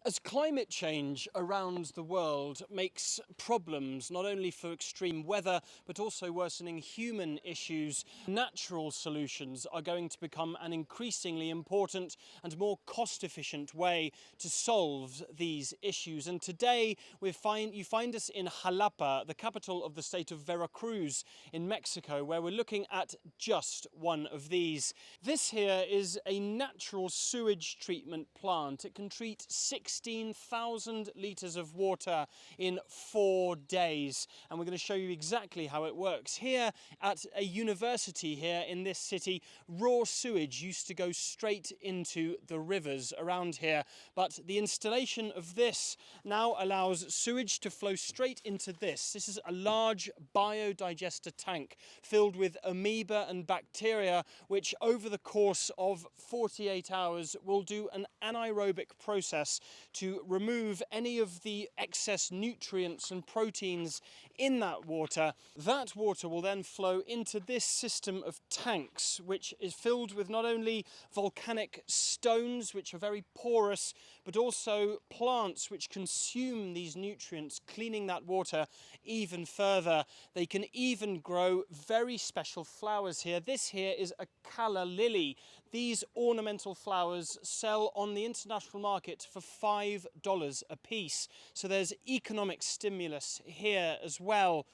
As climate change around the world makes problems not only for extreme weather but also worsening human issues, natural solutions are going to become an increasingly important and more cost-efficient way to solve these issues. And today you find us in Xalapa, the capital of the state of Veracruz in Mexico, where we're looking at just one of these. This here is a natural sewage treatment plant. It can treat 16,000 litres of water in 4 days, and we're going to show you exactly how it works. Here at a university here in this city, raw sewage used to go straight into the rivers around here, but the installation of this now allows sewage to flow straight into this. This is a large biodigester tank filled with amoeba and bacteria, which over the course of 48 hours will do an anaerobic process to remove any of the excess nutrients and proteins in that water. That water will then flow into this system of tanks, which is filled with not only volcanic stones, which are very porous, but also plants which consume these nutrients, cleaning that water even further. They can even grow very special flowers here. This here is a calla lily. These ornamental flowers sell on the international market for $5 a piece. So there's economic stimulus here as well.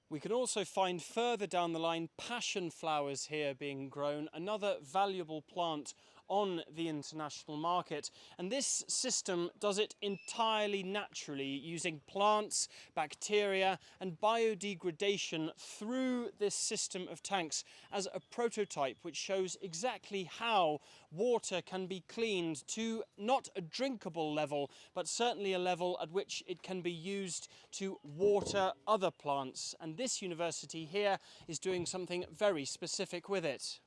We can also find further down the line passion flowers here being grown, another valuable plant on the international market. And this system does it entirely naturally, using plants, bacteria and biodegradation through this system of tanks as a prototype which shows exactly how water can be cleaned to not a drinkable level, but certainly a level at which it can be used to water other plants. And this university here is doing something very specific with it.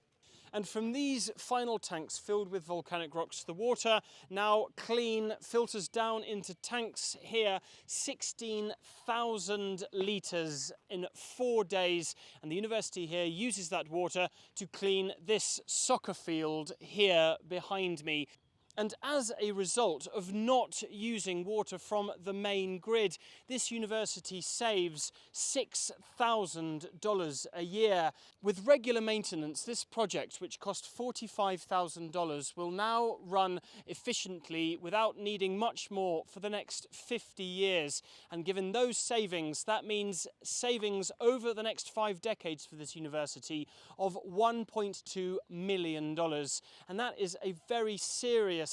And from these final tanks filled with volcanic rocks, the water, now clean, filters down into tanks here, 16,000 litres in 4 days. And the university here uses that water to clean this soccer field here behind me. And as a result of not using water from the main grid, this university saves $6,000 a year. With regular maintenance, this project, which cost $45,000, will now run efficiently without needing much more for the next 50 years. And given those savings, that means savings over the next 5 decades for this university of $1.2 million. And that is a very serious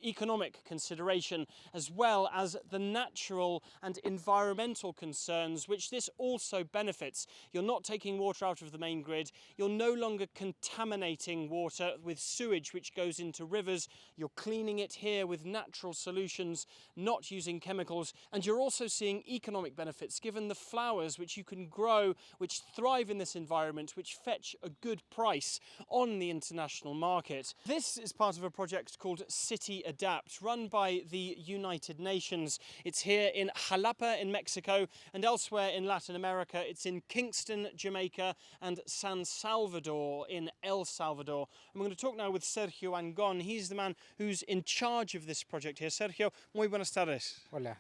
economic consideration, as well as the natural and environmental concerns which this also benefits. You're not taking water out of the main grid, you're no longer contaminating water with sewage which goes into rivers, you're cleaning it here with natural solutions, not using chemicals, and you're also seeing economic benefits given the flowers which you can grow, which thrive in this environment, which fetch a good price on the international market. This is part of a project called City Adapt, run by the United Nations. It's here in Xalapa in Mexico, and elsewhere in Latin America. It's in Kingston, Jamaica, and San Salvador in El Salvador. And we're going to talk now with Sergio Angon. He's the man who's in charge of this project here. Sergio, muy buenas tardes. Hola.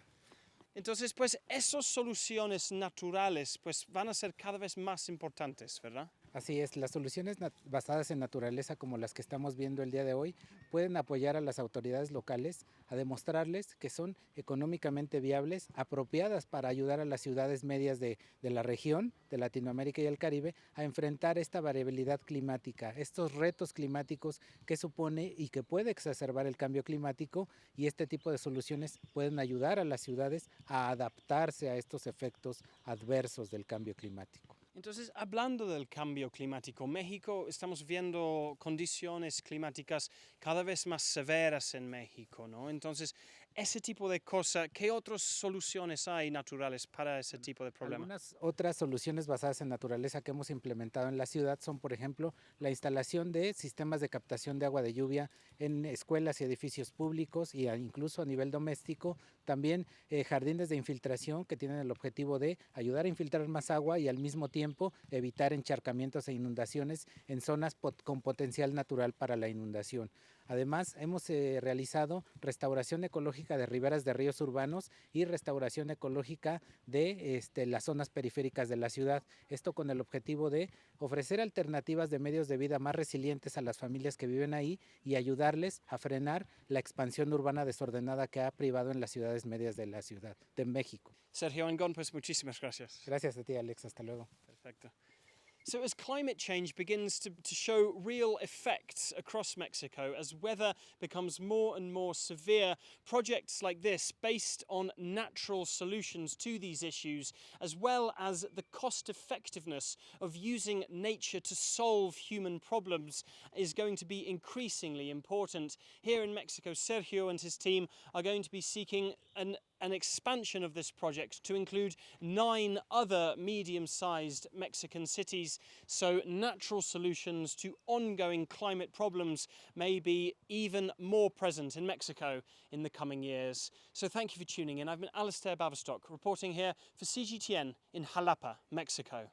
Entonces, pues, esas soluciones naturales, pues, van a ser cada vez más importantes, ¿verdad? Así es, las soluciones basadas en naturaleza como las que estamos viendo el día de hoy pueden apoyar a las autoridades locales a demostrarles que son económicamente viables, apropiadas para ayudar a las ciudades medias de la región, de Latinoamérica y el Caribe, a enfrentar esta variabilidad climática, estos retos climáticos que supone y que puede exacerbar el cambio climático, y este tipo de soluciones pueden ayudar a las ciudades a adaptarse a estos efectos adversos del cambio climático. Entonces, hablando del cambio climático, México, estamos viendo condiciones climáticas cada vez más severas en México, ¿no? Entonces, ese tipo de cosas, ¿qué otras soluciones hay naturales para ese tipo de problema? Algunas otras soluciones basadas en naturaleza que hemos implementado en la ciudad son, por ejemplo, la instalación de sistemas de captación de agua de lluvia en escuelas y edificios públicos y incluso a nivel doméstico. También jardines de infiltración que tienen el objetivo de ayudar a infiltrar más agua y al mismo tiempo evitar encharcamientos e inundaciones en zonas con potencial natural para la inundación. Además, hemos realizado restauración ecológica de riberas de ríos urbanos y restauración ecológica de las zonas periféricas de la ciudad. Esto con el objetivo de ofrecer alternativas de medios de vida más resilientes a las familias que viven ahí y ayudarles a frenar la expansión urbana desordenada que ha privado en las ciudades medias de la Ciudad de México. Sergio Angon, pues muchísimas gracias. Gracias a ti, Alex. Hasta luego. Perfecto. So as climate change begins to show real effects across Mexico, as weather becomes more and more severe, projects like this, based on natural solutions to these issues, as well as the cost effectiveness of using nature to solve human problems, is going to be increasingly important. Here in Mexico, Sergio and his team are going to be seeking an expansion of this project to include 9 other medium-sized Mexican cities, so natural solutions to ongoing climate problems may be even more present in Mexico in the coming years. So thank you for tuning in. I've been Alasdair Baverstock, reporting here for CGTN in Xalapa, Mexico.